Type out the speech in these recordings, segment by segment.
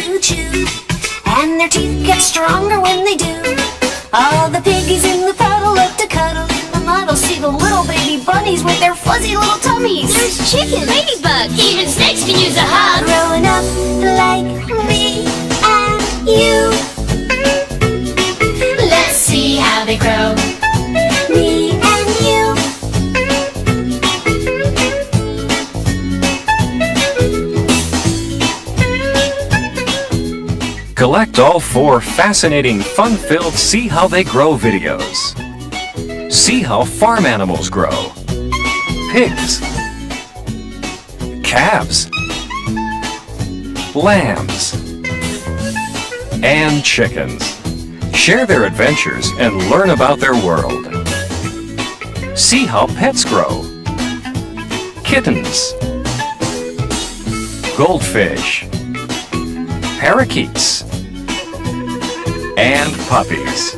to chew, and their teeth get stronger when they do. All the piggies in the puddle love to cuddle in the muddle. See the little baby bunnies with their fuzzy little tummies. There's chicken, ladybug, even snakes can use a hug. Growing up like me and you. Let's see how they grow. Me and you. Collect all 4 fascinating, fun-filled See How They Grow videos. See how farm animals grow. Pigs, calves, lambs, and chickens. Share their adventures and learn about their world. See how pets grow. Kittens, goldfish, parakeets, and puppies.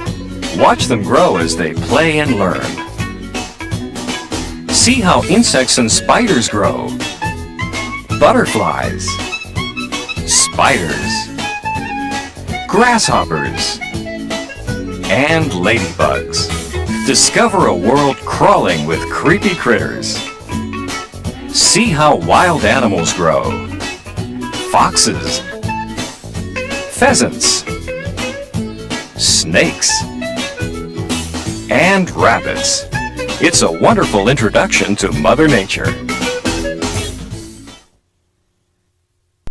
Watch them grow as they play and learn. See how insects and spiders grow. Butterflies, spiders, grasshoppers, and ladybugs. Discover a world crawling with creepy critters. See how wild animals grow. Foxes, pheasants, snakes, and rabbits. It's a wonderful introduction to Mother Nature.